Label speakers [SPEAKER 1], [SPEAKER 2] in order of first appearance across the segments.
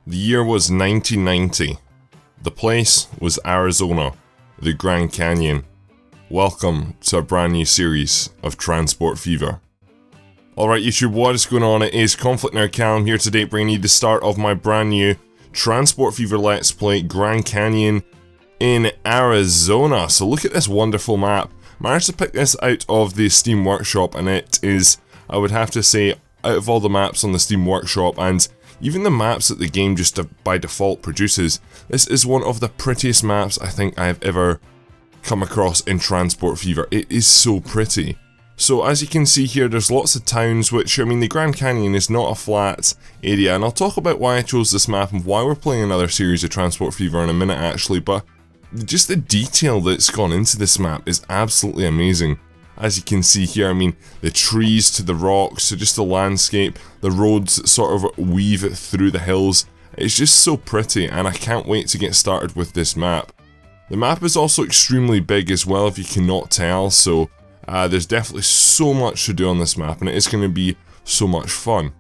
[SPEAKER 1] The year was 1990. The place was Arizona, the Grand Canyon. Welcome to a brand new series of Transport Fever. Alright YouTube, what is going on? It is ConflctNerd Callum here today, bringing you the start of my brand new Transport Fever Let's Play Grand Canyon in Arizona. So look at this wonderful map. Managed to pick this out of the Steam Workshop, and it is, I would have to say, out of all the maps on the Steam Workshop and even the maps that the game just by default produces, this is one of the prettiest maps I think I've ever come across in Transport Fever. It is so pretty. So as you can see here, there's lots of towns, which, I mean, the Grand Canyon is not a flat area, and I'll talk about why I chose this map and why we're playing another series of Transport Fever in a minute actually, but just the detail that's gone into this map is absolutely amazing. As you can see here, I mean, the trees to the rocks, to just the landscape, the roads sort of weave through the hills. It's just so pretty, and I can't wait to get started with this map. The map is also extremely big as well, if you cannot tell, so there's definitely so much to do on this map, and it is going to be so much fun.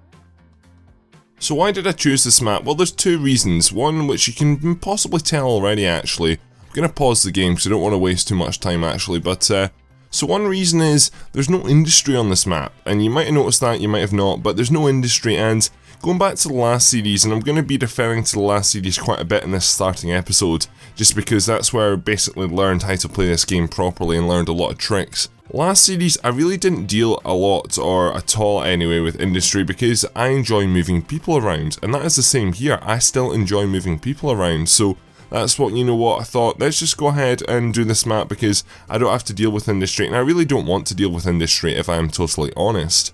[SPEAKER 1] So why did I choose this map? Well, there's two reasons. One, which you can possibly tell already actually. I'm going to pause the game because I don't want to waste too much time actually, but so one reason is there's no industry on this map, and you might have noticed that, you might have not, but there's no industry. And going back to the last series, and I'm going to be referring to the last series quite a bit in this starting episode, just because that's where I basically learned how to play this game properly and learned a lot of tricks. Last series, I really didn't deal a lot, or at all anyway, with industry because I enjoy moving people around, and that is the same here. I still enjoy moving people around, so that's what, you know what, I thought, let's just go ahead and do this map because I don't have to deal with industry, and I really don't want to deal with industry if I'm totally honest.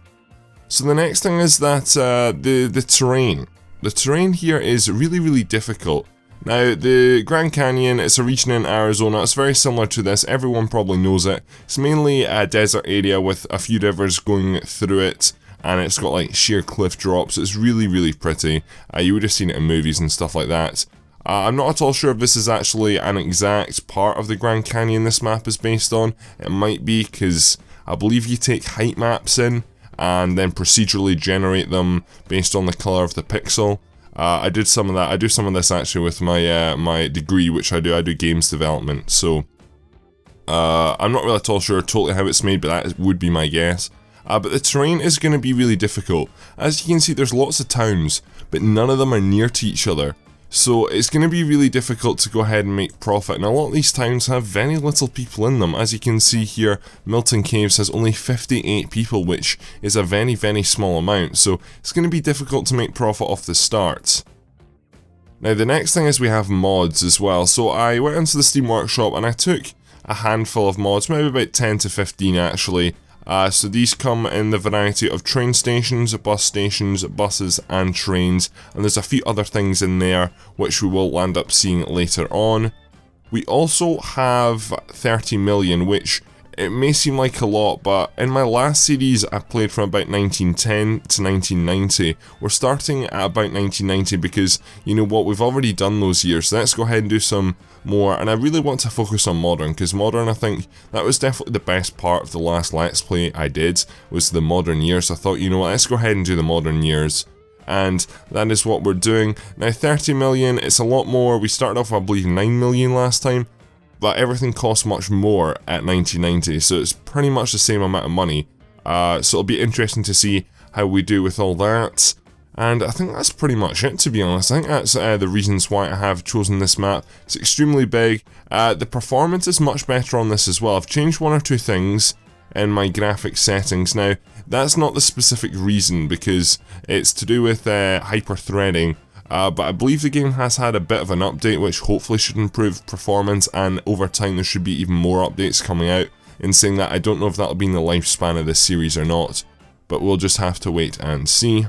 [SPEAKER 1] So the next thing is that the terrain. The terrain here is really difficult. Now, the Grand Canyon, it's a region in Arizona, it's very similar to this, everyone probably knows it. It's mainly a desert area with a few rivers going through it, and it's got like sheer cliff drops. It's really pretty. You would have seen it in movies and stuff like that. I'm not at all sure if this is actually an exact part of the Grand Canyon this map is based on. It might be, because I believe you take height maps in and then procedurally generate them based on the colour of the pixel. I did some of that. I do some of this actually with my my degree, which I do games development, so I'm not really at all sure totally how it's made, but that would be my guess. But the terrain is going to be really difficult. As you can see, there's lots of towns, but none of them are near to each other. So it's going to be really difficult to go ahead and make profit, and a lot of these towns have very little people in them. As you can see here, Milton Caves has only 58 people, which is a very small amount, so it's going to be difficult to make profit off the start. Now the next thing is we have mods as well. So I went into the Steam Workshop and I took a handful of mods, maybe about 10 to 15 actually. So these come in the variety of train stations, buses and trains, and there's a few other things in there which we will end up seeing later on. We also have 30 million, which it may seem like a lot, but in my last series I played from about 1910 to 1990. We're starting at about 1990 because, you know what, we've already done those years, so let's go ahead and do some more, and I really want to focus on modern, because modern, I think, that was definitely the best part of the last Let's Play I did, was the modern years. I thought, you know what, let's go ahead and do the modern years, and that is what we're doing. Now 30 million, it's a lot more. We started off, I believe, 9 million last time, but everything costs much more at 1990, so it's pretty much the same amount of money. So it'll be interesting to see how we do with all that. And I think that's pretty much it, to be honest. I think that's the reasons why I have chosen this map. It's extremely big. The performance is much better on this as well. I've changed one or two things in my graphics settings. Now, that's not the specific reason, because it's to do with hyper-threading. But I believe the game has had a bit of an update which hopefully should improve performance, and over time there should be even more updates coming out. In saying that, I don't know if that'll be in the lifespan of this series or not, but we'll just have to wait and see.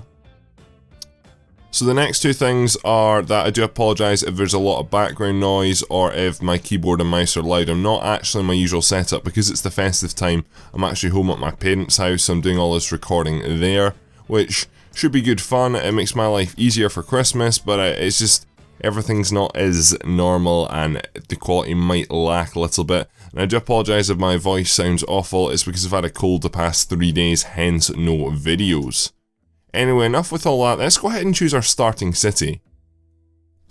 [SPEAKER 1] So the next two things are that I do apologise if there's a lot of background noise or if my keyboard and mouse are loud. I'm not actually in my usual setup because it's the festive time. I'm actually home at my parents' house, so I'm doing all this recording there, which should be good fun. It makes my life easier for Christmas, but it's just everything's not as normal and the quality might lack a little bit. And I do apologise if my voice sounds awful. It's because I've had a cold the past 3 days, hence no videos. Anyway, enough with all that, let's go ahead and choose our starting city.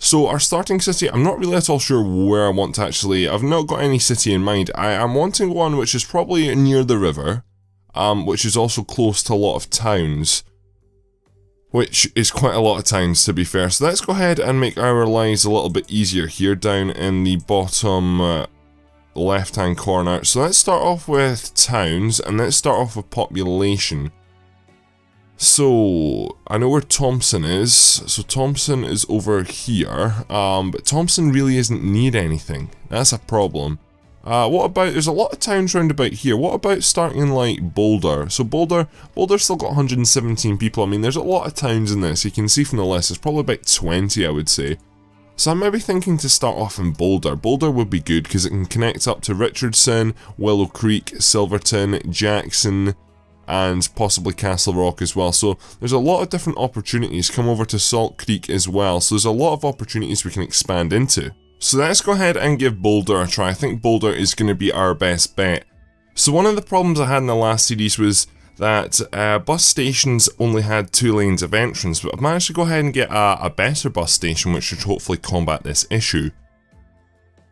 [SPEAKER 1] So our starting city, I'm not really at all sure where I want to actually, I've not got any city in mind. I am wanting one which is probably near the river, which is also close to a lot of towns, which is quite a lot of towns to be fair. So let's go ahead and make our lives a little bit easier here down in the bottom left hand corner. So let's start off with towns, and let's start off with population. So, I know where Thompson is, so Thompson is over here, but Thompson really isn't near anything. That's a problem. What about, there's a lot of towns round about here. What about starting in like Boulder? So Boulder's still got 117 people. I mean, there's a lot of towns in this. You can see from the list, there's probably about 20, I would say. So I'm maybe thinking to start off in Boulder. Boulder would be good because it can connect up to Richardson, Willow Creek, Silverton, Jackson, and possibly Castle Rock as well. So there's a lot of different opportunities. Come over to Salt Creek as well. So there's a lot of opportunities we can expand into. So let's go ahead and give Boulder a try. I think Boulder is going to be our best bet. So one of the problems I had in the last series was that bus stations only had 2 lanes of entrance, but I've managed to go ahead and get a better bus station which should hopefully combat this issue.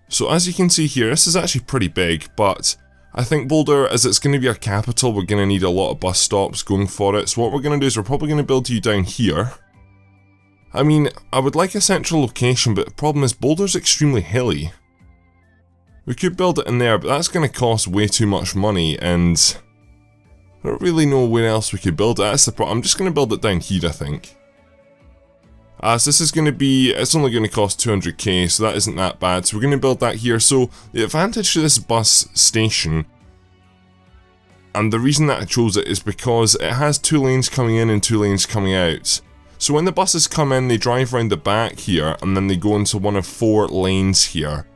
[SPEAKER 1] So as you can see here, this is actually pretty big, but I think Boulder, as it's going to be our capital, we're going to need a lot of bus stops going for it. So what we're going to do is we're probably going to build you down here. I mean, I would like a central location, but the problem is Boulder's extremely hilly. We could build it in there, but that's going to cost way too much money, and I don't really know where else we could build it. That's the problem. I'm just going to build it down here, I think. So this is going to be, it's only going to cost 200k, so that isn't that bad. So we're going to build that here. So the advantage to this bus station, and the reason that I chose it, is because it has 2 lanes coming in and 2 lanes coming out. So when the buses come in, they drive around the back here, and then they go into one of 4 lanes here.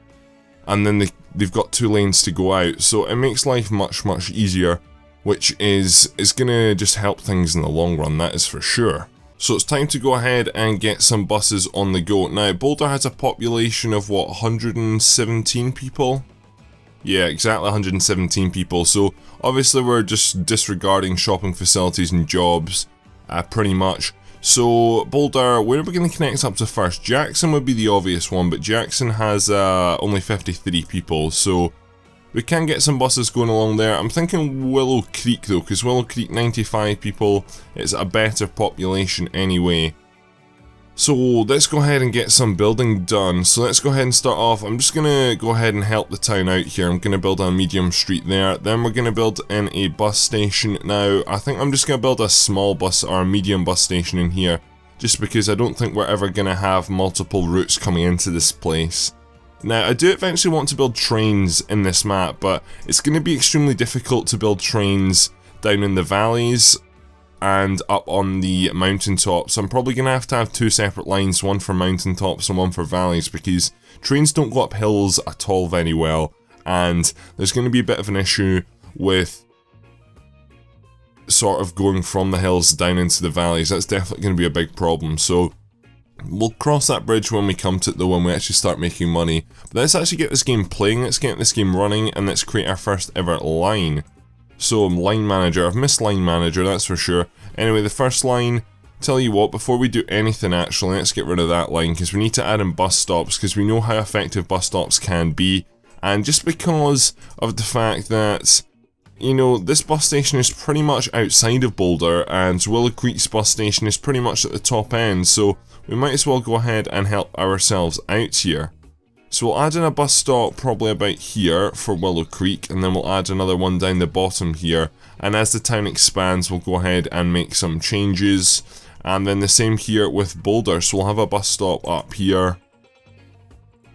[SPEAKER 1] And then they've got 2 lanes to go out. So it makes life much, much easier, which is going to just help things in the long run, that is for sure. So it's time to go ahead and get some buses on the go. Now, Boulder has a population of what, 117 people? Yeah, exactly 117 people. So obviously we're just disregarding shopping facilities and jobs, pretty much. So Boulder, where are we going to connect up to first? Jackson would be the obvious one, but Jackson has only 53 people, so we can get some buses going along there. I'm thinking Willow Creek though, because Willow Creek 95 people, it's a better population anyway. So let's go ahead and get some building done. So let's go ahead and start off. I'm just going to go ahead and help the town out here. I'm going to build a medium street there. Then we're going to build in a bus station. Now, I think I'm just going to build a small bus or a medium bus station in here, just because I don't think we're ever going to have multiple routes coming into this place. Now, I do eventually want to build trains in this map, but it's going to be extremely difficult to build trains down in the valleys and up on the mountaintops. I'm probably going to have 2 separate lines, one for mountaintops and one for valleys, because trains don't go up hills at all very well, and there's going to be a bit of an issue with sort of going from the hills down into the valleys. That's definitely going to be a big problem, so we'll cross that bridge when we come to it though, when we actually start making money. But let's actually get this game playing, let's get this game running, and let's create our first ever line. So, line manager, I've missed line manager, that's for sure. Anyway, the first line, tell you what, before we do anything actually, let's get rid of that line, because we need to add in bus stops, because we know how effective bus stops can be. And just because of the fact that, you know, this bus station is pretty much outside of Boulder, and Willow Creek's bus station is pretty much at the top end, so we might as well go ahead and help ourselves out here. So we'll add in a bus stop probably about here for Willow Creek, and then we'll add another one down the bottom here. And as the town expands, we'll go ahead and make some changes. And then the same here with Boulder, so we'll have a bus stop up here.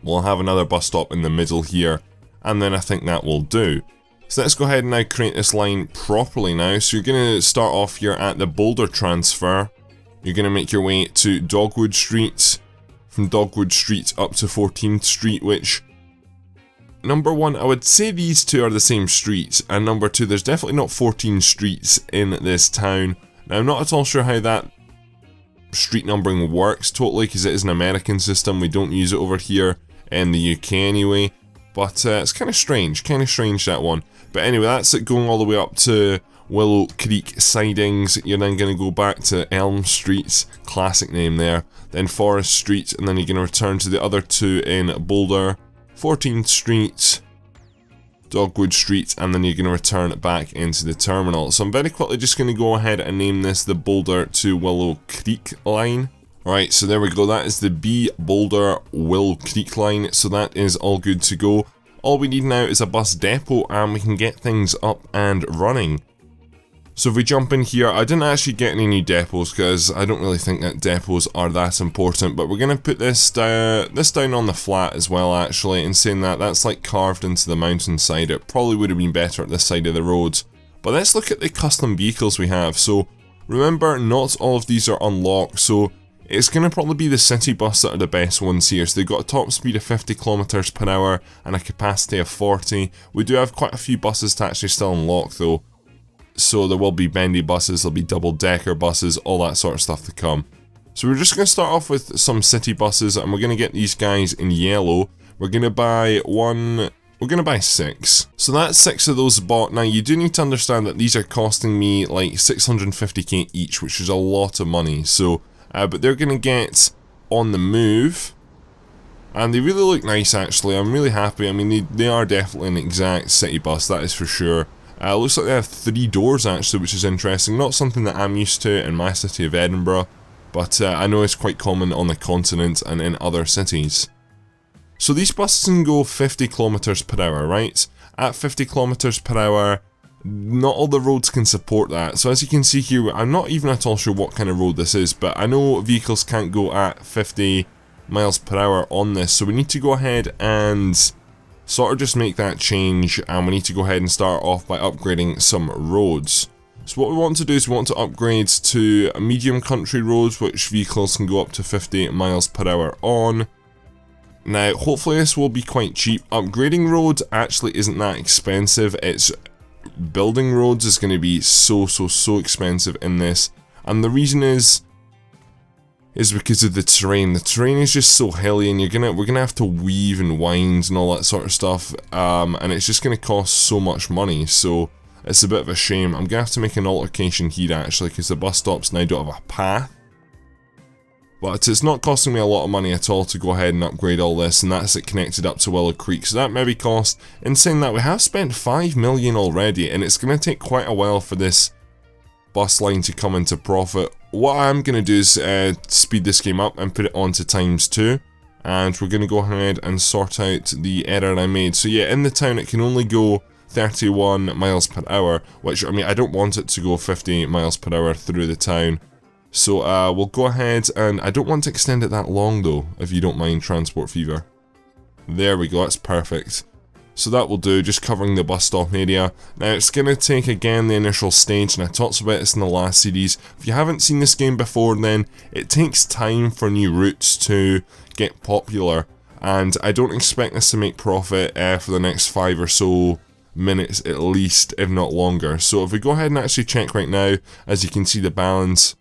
[SPEAKER 1] We'll have another bus stop in the middle here, and then I think that will do. So let's go ahead and now create this line properly now. So you're going to start off here at the Boulder transfer. You're going to make your way to Dogwood Street. From Dogwood Street up to 14th Street, which, number one, I would say these two are the same streets, and number two, there's definitely not 14 streets in this town. Now, I'm not at all sure how that street numbering works totally, because it is an American system. We don't use it over here in the UK anyway, but it's kind of strange that one. But anyway, that's it going all the way up to Willow Creek sidings. You're then going to go back to Elm Street, classic name there, then Forest Street, and then you're going to return to the other two in Boulder, 14th Street, Dogwood Street, and then you're going to return back into the terminal. So I'm very quickly just going to go ahead and name this the Boulder to Willow Creek line. Alright, so there we go, that is the B Boulder Willow Creek line, so that is all good to go. All we need now is a bus depot and we can get things up and running. So if we jump in here, I didn't actually get any new depots because I don't really think that depots are that important, but we're going to put this down on the flat as well actually, and saying that that's like carved into the mountainside. It probably would have been better at this side of the road. But let's look at the custom vehicles we have. So remember, not all of these are unlocked, so it's going to probably be the city bus that are the best ones here. So they've got a top speed of 50 kilometers per hour and a capacity of 40. We do have quite a few buses to actually still unlock though. So there will be bendy buses, there'll be double-decker buses, all that sort of stuff to come. So we're just going to start off with some city buses, and we're going to get these guys in yellow. We're going to buy 6. So that's 6 of those bought. Now you do need to understand that these are costing me like 650k each, which is a lot of money. So, but they're going to get on the move. And they really look nice actually, I'm really happy. I mean, they are definitely an exact city bus, that is for sure. Looks like they have 3 doors actually, which is interesting. Not something that I'm used to in my city of Edinburgh, but I know it's quite common on the continent and in other cities. So these buses can go 50 kilometers per hour, right? At 50 kilometers per hour, not all the roads can support that. So as you can see here, I'm not even at all sure what kind of road this is, but I know vehicles can't go at 50 miles per hour on this, so we need to go ahead and sort of just make that change, and we need to go ahead and start off by upgrading some roads. So what we want to do is we want to upgrade to medium country roads, which vehicles can go up to 50 miles per hour on. Now hopefully this will be quite cheap. Upgrading roads actually isn't that expensive. It's building roads is going to be so expensive in this, and the reason is because of the terrain. The terrain is just so hilly, and we're gonna have to weave and wind and all that sort of stuff, and it's just gonna cost so much money. So it's a bit of a shame. I'm gonna have to make an altercation here actually, because the bus stops now don't have a path. But it's not costing me a lot of money at all to go ahead and upgrade all this, and that's it connected up to Willow Creek. So that maybe cost, in saying that, we have spent 5 million already, and it's gonna take quite a while for this bus line to come into profit. What I'm going to do is speed this game up and put it on to ×2, and we're going to go ahead and sort out the error I made. So yeah, in the town it can only go 31 miles per hour, which, I mean, I don't want it to go 50 miles per hour through the town. So we'll go ahead, and I don't want to extend it that long though, if you don't mind, Transport Fever. There we go, that's perfect. So that will do, just covering the bus stop area. Now it's going to take again the initial stage, and I talked about this in the last series. If you haven't seen this game before, then it takes time for new routes to get popular, and I don't expect this to make profit for the next 5 or so minutes at least, if not longer. So if we go ahead and actually check right now, as you can see the balance.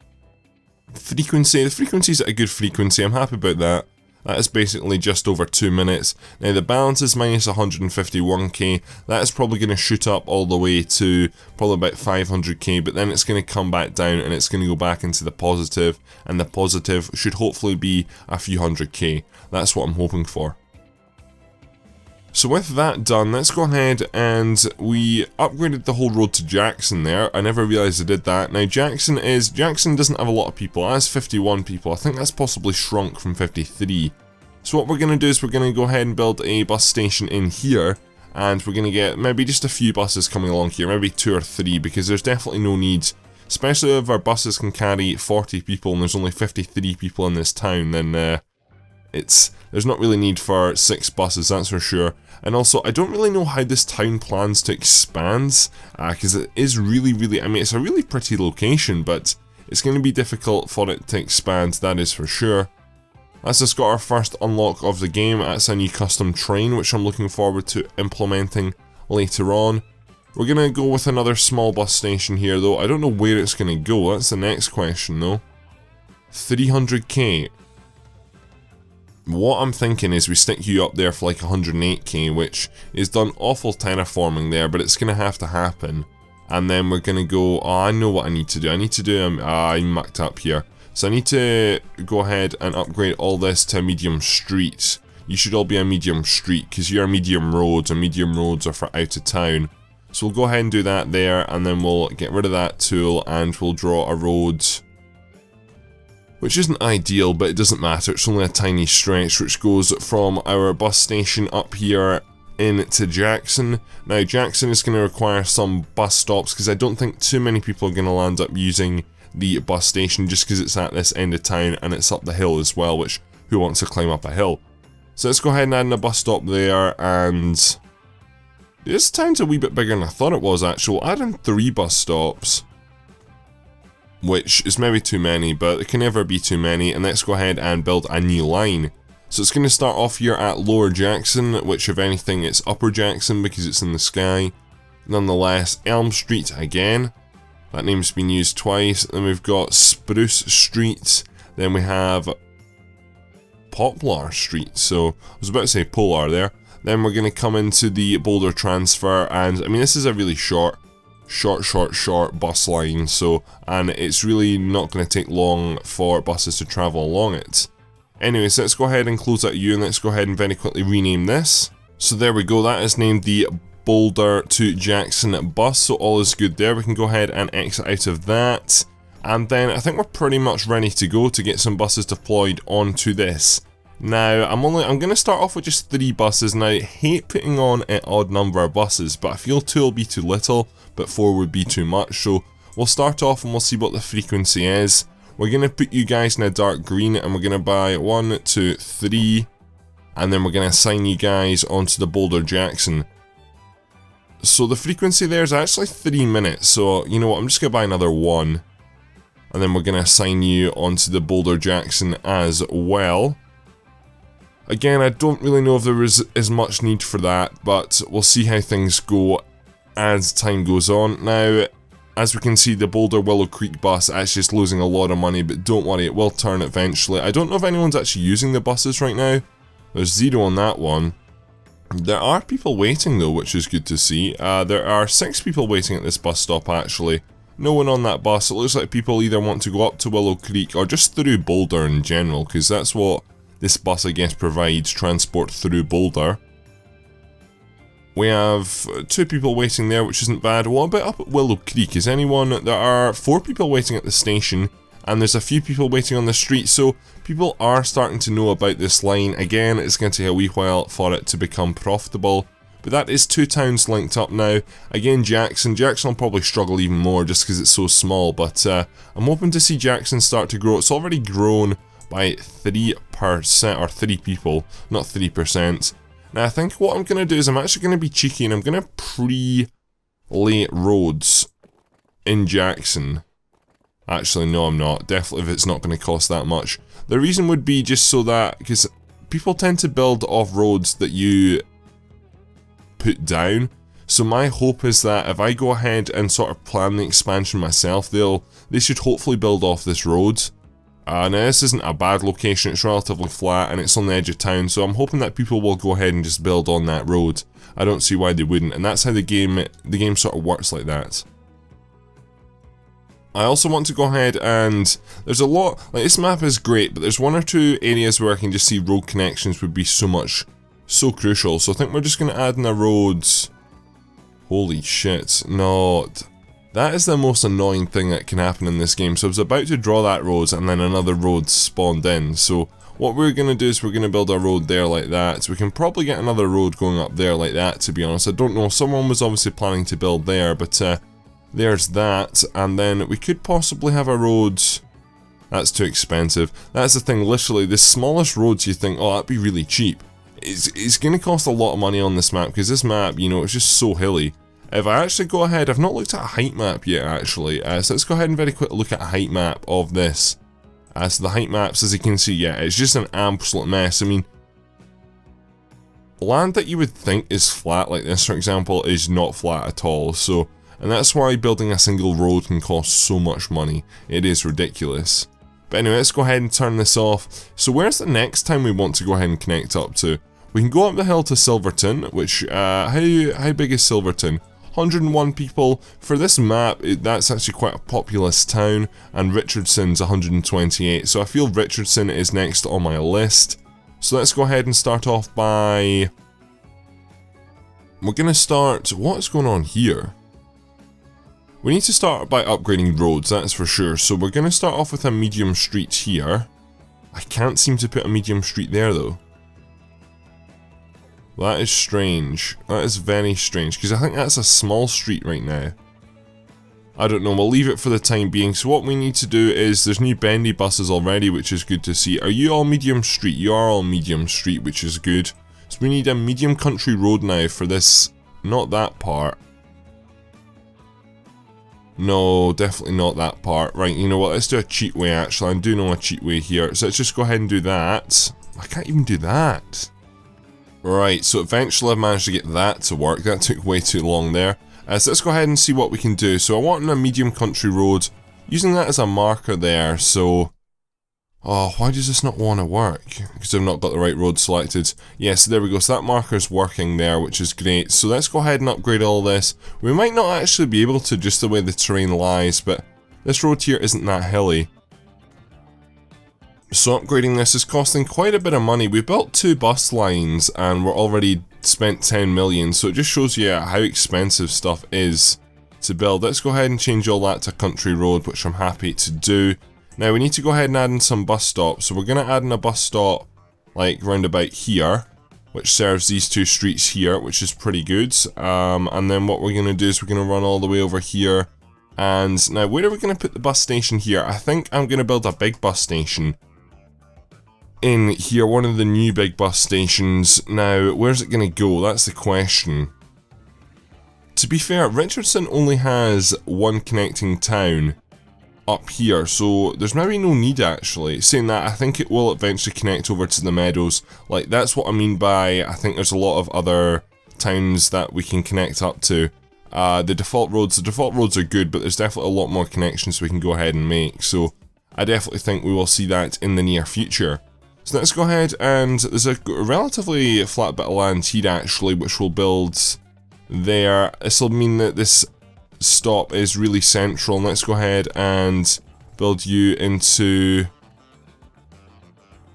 [SPEAKER 1] Frequency, the frequency is at a good frequency, I'm happy about that. That is basically just over 2 minutes. Now the balance is minus 151k. That is probably going to shoot up all the way to probably about 500k, but then it's going to come back down and it's going to go back into the positive, and the positive should hopefully be a few 100k. That's what I'm hoping for. So with that done, let's go ahead and we upgraded the whole road to Jackson there. I never realised I did that. Now Jackson doesn't have a lot of people. It has 51 people. I think that's possibly shrunk from 53. So what we're going to do is we're going to go ahead and build a bus station in here, and we're going to get maybe just a few buses coming along here, maybe 2 or 3, because there's definitely no need, especially if our buses can carry 40 people and there's only 53 people in this town, then there's not really need for 6 buses, that's for sure. And also, I don't really know how this town plans to expand, because it is really, I mean, it's a really pretty location, but it's going to be difficult for it to expand, that is for sure. That's just got our first unlock of the game. That's a new custom train, which I'm looking forward to implementing later on. We're going to go with another small bus station here, though. I don't know where it's going to go, that's the next question, though. 300k. What I'm thinking is we stick you up there for like 108k, which is done awful terraforming there, but it's going to have to happen. And then we're going to go, oh, I know what I need to do. I need to do, I mucked up here. So I need to go ahead and upgrade all this to a medium street. You should all be a medium street because you're a medium road, and medium roads are for out of town. So we'll go ahead and do that there, and then we'll get rid of that tool and we'll draw a road, which isn't ideal, but it doesn't matter. It's only a tiny stretch which goes from our bus station up here into Jackson. Now Jackson is going to require some bus stops because I don't think too many people are going to land up using the bus station just because it's at this end of town and it's up the hill as well, which who wants to climb up a hill? So let's go ahead and add in a bus stop there, and this town's a wee bit bigger than I thought it was actually. We'll add in 3 bus stops, which is maybe too many, but it can never be too many. And let's go ahead and build a new line. So it's going to start off here at Lower Jackson, which if anything it's Upper Jackson because it's in the sky. Nonetheless, Elm Street again. That name's been used twice. Then we've got Spruce Street. Then we have Poplar Street. So I was about to say Polar there. Then we're going to come into the Boulder Transfer, and I mean this is a really short bus line, so, and it's really not going to take long for buses to travel along it. Anyways, let's go ahead and close that U, and let's go ahead and very quickly rename this. So there we go, that is named the Boulder to Jackson bus, so all is good there. We can go ahead and exit out of that, and then I think we're pretty much ready to go to get some buses deployed onto this. Now, I'm going to start off with just 3 buses. Now, I hate putting on an odd number of buses, but I feel 2 will be too little, but 4 would be too much. So, we'll start off and we'll see what the frequency is. We're going to put you guys in a dark green, and we're going to buy 1, 2, 3, and then we're going to assign you guys onto the Boulder Jackson. So, the frequency there is actually 3 minutes, so, you know what, I'm just going to buy another 1. And then we're going to assign you onto the Boulder Jackson as well. Again, I don't really know if there is as much need for that, but we'll see how things go as time goes on. Now, as we can see, the Boulder Willow Creek bus actually is losing a lot of money, but don't worry, it will turn eventually. I don't know if anyone's actually using the buses right now. There's 0 on that one. There are people waiting though, which is good to see. There are 6 people waiting at this bus stop actually. No one on that bus. It looks like people either want to go up to Willow Creek or just through Boulder in general, because that's what this bus, I guess, provides transport through Boulder. We have 2 people waiting there, which isn't bad. What about up at Willow Creek? Is anyone... There are 4 people waiting at the station, and there's a few people waiting on the street, so people are starting to know about this line. Again, it's going to take a wee while for it to become profitable, but that is 2 towns linked up now. Again, Jackson will probably struggle even more just because it's so small, but I'm hoping to see Jackson start to grow. It's already grown by 3% or 3 people, not 3%. Now I think what I'm going to do is I'm actually going to be cheeky and I'm going to pre-lay roads in Jackson. Actually no, I'm not. Definitely if it's not going to cost that much. The reason would be just so that, because people tend to build off roads that you put down. So my hope is that if I go ahead and sort of plan the expansion myself, they should hopefully build off this road. Now this isn't a bad location, it's relatively flat and it's on the edge of town, so I'm hoping that people will go ahead and just build on that road. I don't see why they wouldn't, and that's how the game sort of works like that. I also want to go ahead and, there's a lot, like this map is great, but there's 1 or 2 areas where I can just see road connections would be so crucial, so I think we're just going to add in a road. Holy shit, no. That is the most annoying thing that can happen in this game. So I was about to draw that road and then another road spawned in. So what we're going to do is we're going to build a road there like that. So we can probably get another road going up there like that, to be honest. I don't know, someone was obviously planning to build there, but there's that. And then we could possibly have a road. That's too expensive. That's the thing, literally the smallest roads you think, oh that'd be really cheap. It's going to cost a lot of money on this map, because this map, you know, it's just so hilly. If I actually go ahead, I've not looked at a height map yet actually, so let's go ahead and very quickly look at a height map of this. So the height maps, as you can see, yeah, it's just an absolute mess. I mean, land that you would think is flat like this, for example, is not flat at all, so, and that's why building a single road can cost so much money. It is ridiculous. But anyway, let's go ahead and turn this off. So where's the next town we want to go ahead and connect up to? We can go up the hill to Silverton, which, how big is Silverton? 101 people. For this map, that's actually quite a populous town, and Richardson's 128, so I feel Richardson is next on my list. So let's go ahead and start off by... We're going to start... What's going on here? We need to start by upgrading roads, that's for sure. So we're going to start off with a medium street here. I can't seem to put a medium street there though. That is strange. That is very strange, because I think that's a small street right now. I don't know, we'll leave it for the time being. So what we need to do is, there's new bendy buses already, which is good to see. Are you all medium street? You are all medium street, which is good. So we need a medium country road now for this, not that part. No, definitely not that part. Right, you know what, let's do a cheat way actually. I do know a cheat way here. So let's just go ahead and do that. I can't even do that. Right, so eventually I managed to get that to work. That took way too long there. So let's go ahead and see what we can do. So I want a medium country road, using that as a marker there, so... Oh, why does this not want to work? Because I've not got the right road selected. Yes, there we go, so that marker's working there, which is great. So let's go ahead and upgrade all this. We might not actually be able to, just the way the terrain lies, but this road here isn't that hilly. So upgrading this is costing quite a bit of money. We built 2 bus lines and we're already spent 10 million, so it just shows you how expensive stuff is to build. Let's go ahead and change all that to country road, which I'm happy to do. Now we need to go ahead and add in some bus stops, so we're going to add in a bus stop like round about here, which serves these 2 streets here, which is pretty good. And then what we're going to do is we're going to run all the way over here. And now where are we going to put the bus station here? I think I'm going to build a big bus station in here, one of the new big bus stations. Now, where's it going to go? That's the question. To be fair, Richardson only has one connecting town up here, so there's maybe no need actually. Saying that, I think it will eventually connect over to the meadows. Like, that's what I mean by, I think there's a lot of other towns that we can connect up to. The default roads are good, but there's definitely a lot more connections we can go ahead and make, so I definitely think we will see that in the near future. So let's go ahead, and there's a relatively flat bit of land here actually, which we'll build there. This will mean that this stop is really central. Let's go ahead and build you into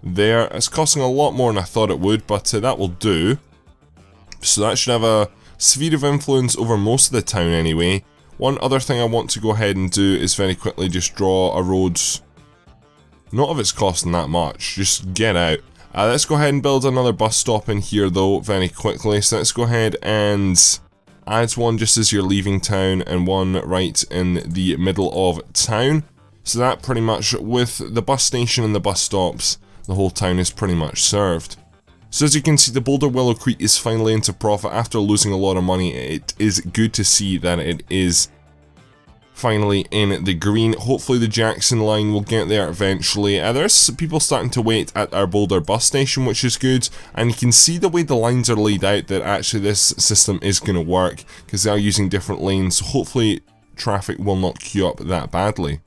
[SPEAKER 1] there. It's costing a lot more than I thought it would, but that will do. So that should have a sphere of influence over most of the town anyway. One other thing I want to go ahead and do is very quickly just draw a road. Not if it's costing that much, just get out. Let's go ahead and build another bus stop in here though, very quickly. So let's go ahead and add one just as you're leaving town, and one right in the middle of town. So that pretty much, with the bus station and the bus stops, the whole town is pretty much served. So as you can see, the Boulder Willow Creek is finally into profit after losing a lot of money. It is good to see that it is finally in the green. Hopefully the Jackson line will get there eventually. There's people starting to wait at our Boulder bus station, which is good, and you can see the way the lines are laid out that actually this system is going to work, because they are using different lanes, so hopefully traffic will not queue up that badly.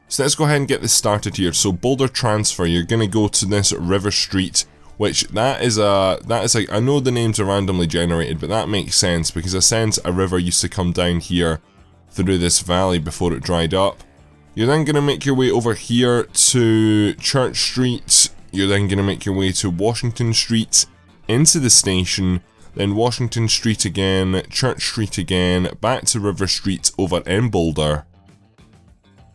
[SPEAKER 1] So let's go ahead and get this started here. So Boulder transfer, you're going to go to this River Street, which that is like, I know the names are randomly generated, but that makes sense because a river used to come down here through this valley before it dried up. You're then going to make your way over here to Church Street. You're then going to make your way to Washington Street, into the station, then Washington Street again, Church Street again, back to River Street over in Boulder.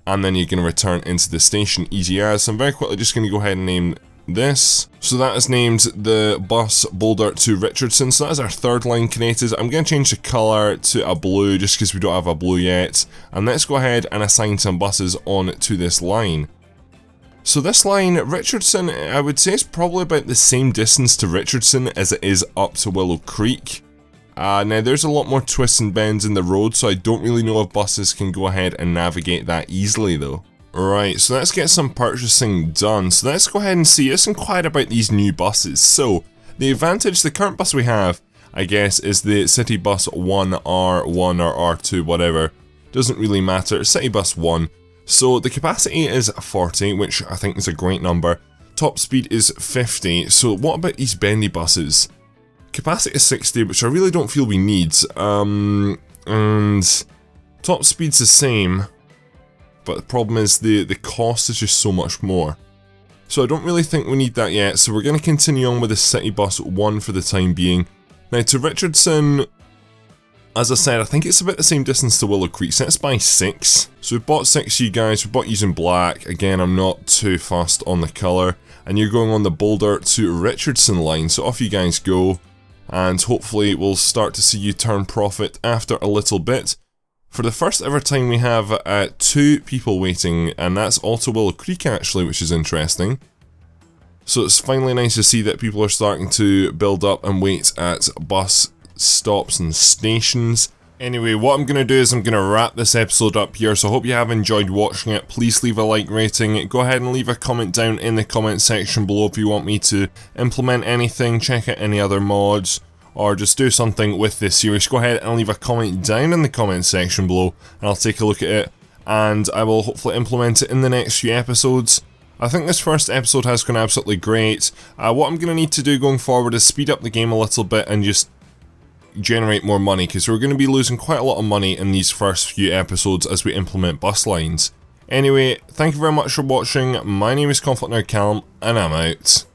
[SPEAKER 1] And then you're going to return into the station, easy as. So I'm very quickly just going to go ahead and name this. So that is named the bus Boulder to Richardson. So that is our third line connected. I'm going to change the colour to a blue just because we don't have a blue yet. And let's go ahead and assign some buses on to this line. So this line, Richardson, I would say is probably about the same distance to Richardson as it is up to Willow Creek. Now there's a lot more twists and bends in the road, so I don't really know if buses can go ahead and navigate that easily though. Right, so let's get some purchasing done. So let's go ahead and see, let's inquire about these new buses. So, the advantage, the current bus we have, I guess, is the City Bus 1R1 or R2, whatever. Doesn't really matter, City Bus 1. So the capacity is 40, which I think is a great number. Top speed is 50, so what about these bendy buses? capacity is 60, which I really don't feel we need. And top speed's the same, but the problem is the cost is just so much more. So I don't really think we need that yet, so we're going to continue on with the City Bus 1 for the time being. Now to Richardson, as I said, I think it's about the same distance to Willow Creek, so let's buy 6. So we bought 6 you guys, we bought using black. Again, I'm not too fussed on the colour. And you're going on the Boulder to Richardson line, so off you guys go. And hopefully we'll start to see you turn profit after a little bit. For the first ever time we have 2 people waiting, and that's all to Willow Creek actually, which is interesting. So it's finally nice to see that people are starting to build up and wait at bus stops and stations. Anyway, what I'm going to do is I'm going to wrap this episode up here, so I hope you have enjoyed watching it. Please leave a like rating, go ahead and leave a comment down in the comment section below if you want me to implement anything, check out any other mods, or just do something with this series. Go ahead and leave a comment down in the comment section below, and I'll take a look at it, and I will hopefully implement it in the next few episodes. I think this first episode has gone absolutely great. What I'm going to need to do going forward is speed up the game a little bit and just generate more money, because we're going to be losing quite a lot of money in these first few episodes as we implement bus lines. Anyway, thank you very much for watching. My name is ConflctNerd Callum, and I'm out.